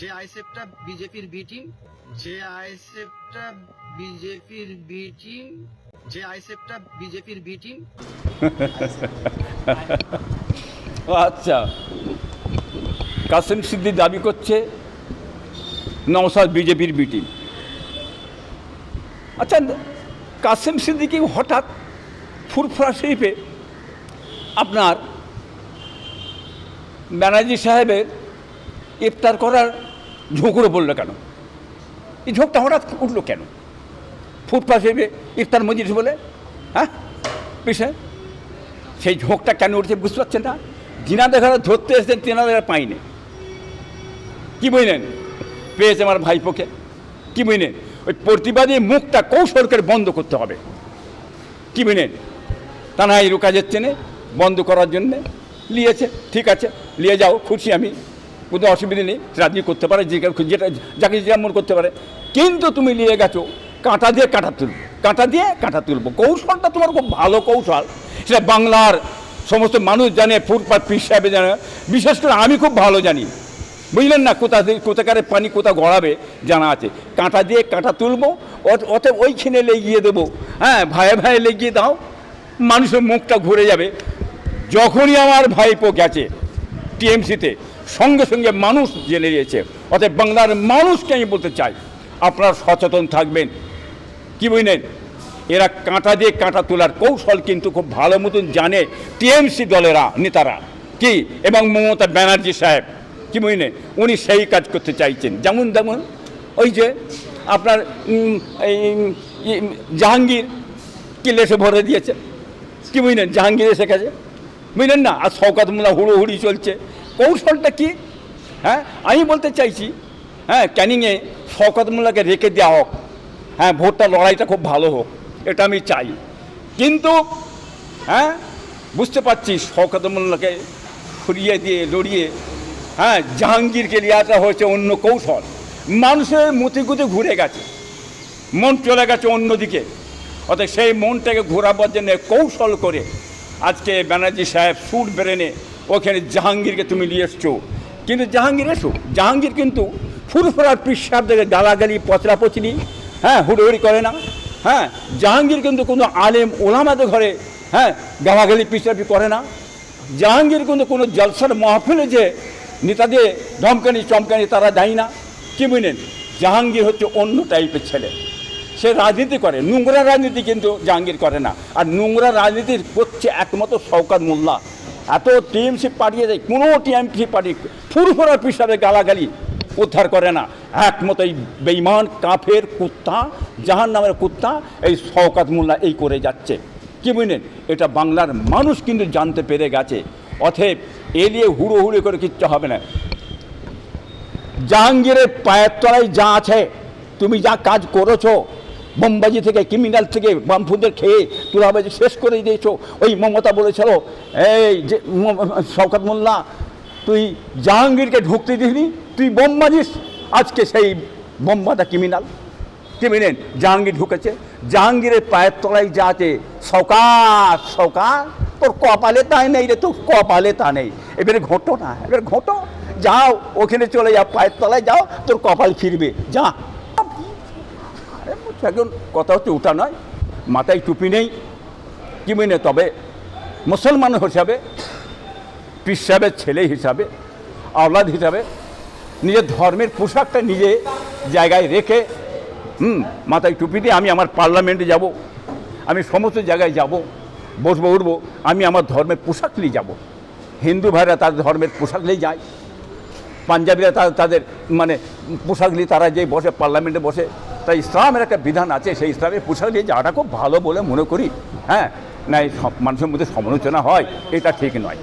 যে আইএসএফটা বিজেপির B team, যে আইএসএফটা বিজেপির বি টিম, যে আইএসএফটা বিজেপির বি টিম। আচ্ছা, কাসেম সিদ্দিক দাবি করছে নওশাদ বিজেপির বি টিম। আচ্ছা, কাসেম সিদ্দিকি হঠাৎ ফুরফুরা শরীফে আপনার ব্যানার্জি সাহেবের ইফতার করার ঝোঁকড়ে পড়লো কেন? এই ঝোঁকটা হঠাৎ উঠলো কেন? ফুরফুরা শরীফে ইফতার মজলিস বলে, হ্যাঁ বিষয় সেই ঝোঁকটা কেন উঠছে বুঝতে পারছেন না? যিনাদের ঘরে ধরতে এসেছেন তেনাদের পাইনি, কি বুঝলেন? পেয়েছে আমার ভাইপোকে, কি বুঝলেন? ওই প্রতিবাদী মুখটা কৌশল করে বন্ধ করতে হবে, কি বুঝলেন? তা না এই রোকা যাচ্ছে না বন্ধ করার জন্যে নিয়েছে, ঠিক আছে নিয়ে যাও, খুশি আমি, কোনো অসুবিধা নেই, রাজি করতে পারে, যেটা যাকে যেমন করতে পারে। কিন্তু তুমি নিয়ে গেছো কাঁটা দিয়ে কাঁটা তুলব, কাঁটা দিয়ে কাঁটা তুলবো, কৌশলটা তোমার খুব ভালো কৌশল, সেটা বাংলার সমস্ত মানুষ জানে, ফুরফুরা পীর সাহেব জানে, বিশেষ করে আমি খুব ভালো জানি, বুঝলেন না? কোথাকারে পানি কোথা গড়াবে জানা আছে। কাঁটা দিয়ে কাঁটা তুলবো, অতএব ওইখানে লেগিয়ে দেবো, হ্যাঁ ভাইয়ে ভাইয়ে লেগিয়ে দাও, মানুষের মুখটা ঘুরে যাবে। যখনই আমার ভাইপো গেছে টিএমসিতে, সঙ্গে সঙ্গে মানুষ জেনে নিয়েছে। অতএব বাংলার মানুষকে আমি বলতে চাই, আপনারা সচেতন থাকবেন, কি বুঝলেন? এরা কাঁটা দিয়ে কাঁটা তোলার কৌশল কিন্তু খুব ভালো মতন জানে টিএমসি দলেরা নেতারা, কি এবং মমতা ব্যানার্জি সাহেব, কি বুঝলেন? উনি সেই কাজ করতে চাইছেন। যেমন ওই যে আপনার জাহাঙ্গীর কি লেসে ভরে দিয়েছে, কি বুঝলেন? জাহাঙ্গীর এসে গেছে, বুঝলেন না? আর শওকত মোল্লা হুড়োহুড়ি চলছে, কৌশলটা কি? হ্যাঁ আমি বলতে চাইছি, হ্যাঁ ক্যানিংয়ে শওকত মোল্লাকে রেখে দেওয়া হোক, হ্যাঁ ভোটটা লড়াইটা খুব ভালো হোক, এটা আমি চাই। কিন্তু হ্যাঁ বুঝতে পারছি শওকত মোল্লাকে সরিয়ে দিয়ে লড়িয়ে, হ্যাঁ জাহাঙ্গীরকে নিয়ে আসা হয়েছে অন্য কৌশল। মানুষের মতিগতি ঘুরে গেছে, মন চলে গেছে অন্যদিকে, অর্থাৎ সেই মনটাকে ঘোরাবার জন্য কৌশল করে আজকে ব্যানার্জি সাহেব সুট বেরেনে ওখানে জাহাঙ্গীরকে তুমি নিয়ে এসছো। কিন্তু জাহাঙ্গীর এসো, জাহাঙ্গীর কিন্তু ফুরফুরার পীর সাহেবদেরকে গালাগালি পচরাপচরি, হ্যাঁ হুড়োহুড়ি করে না। হ্যাঁ জাহাঙ্গীর কিন্তু কোনো আলেম ওলামাদের ঘরে হ্যাঁ গালাগালি পিছাপি করে না। জাহাঙ্গীর কিন্তু কোনো জলসার মাহফিলে যে নেতাদের ধমকানি চমকানি তারা দেয় না, কি বুঝলেন? জাহাঙ্গীর হচ্ছে অন্য টাইপের ছেলে, সে রাজনীতি করে, নোংরা রাজনীতি কিন্তু জাহাঙ্গীর করে না। আর নোংরা রাজনীতি করছে একমাত্র শওকত মোল্লা। এত টিএমসি পাঠিয়ে দেয়, কোনো টিএমসি পার্টি ফুরফুরা পীর সাহেবের গালাগালি উদ্ধার করে না, একমাত্র এই বেঈমান কাফের কুত্তা, জাহান নামের কুত্তা এই শওকত মোল্লা এই করে যাচ্ছে, কি বুঝলেন? এটা বাংলার মানুষ কিন্তু জানতে পেরে গেছে। অতএব এ নিয়ে হুড়োহুড়ি করে কিচ্ছু হবে না। জাহাঙ্গীরের পায়ের তলায় যা আছে, তুমি যা কাজ করেছো, বোমবাজি থেকে ক্রিমিনাল থেকে বামফুদের খেয়ে তুলাবাজি শেষ করে দিয়েছো। ওই মমতা বলেছিল এই যে শওকত মোল্লা তুই জাহাঙ্গীরকে ঢুকতে দিসনি, তুই বোম বাজিস, আজকে সেই বোমবাদা ক্রিমিনাল, কি বুঝলেন? জাহাঙ্গীর ঢুকেছে। জাহাঙ্গীরের পায়ের তলায় যা আছে, শওকত শওকত তোর কপালে তা নেই রে, তোর কপালে তা নেই, এবারে ঘটো না, এবারে ঘটো, যাও ওখানে চলে যাও, পায়ের তলায় যাও, তোর কপাল ফিরবে, যা। এখন কথা হচ্ছে ওটা নয়, মাথায় টুপি নেই, কি বুঝলে? তবে মুসলমান হিসাবে, পীর সাহেবের ছেলে হিসাবে, আওলাদ হিসাবে নিজের ধর্মের পোশাকটা নিজে জায়গায় রেখে মাথায় টুপি দিয়ে আমি আমার পার্লামেন্টে যাব, আমি সমস্ত জায়গায় যাব, বসবো উঠবো, আমি আমার ধর্মের পোশাক নিয়ে যাব। হিন্দু ভাইরা তাদের ধর্মের পোশাক নিয়ে যায়, পাঞ্জাবিরা তাদের মানে পোশাক নিয়ে তারা যে বসে পার্লামেন্টে বসে। তাই ইসলামের একটা বিধান আছে, সেই ইসলামের পোশাক নিয়ে যাওয়াটা খুব ভালো বলে মনে করি। হ্যাঁ না, মানুষের মধ্যে সমালোচনা হয়, এটা ঠিক নয়।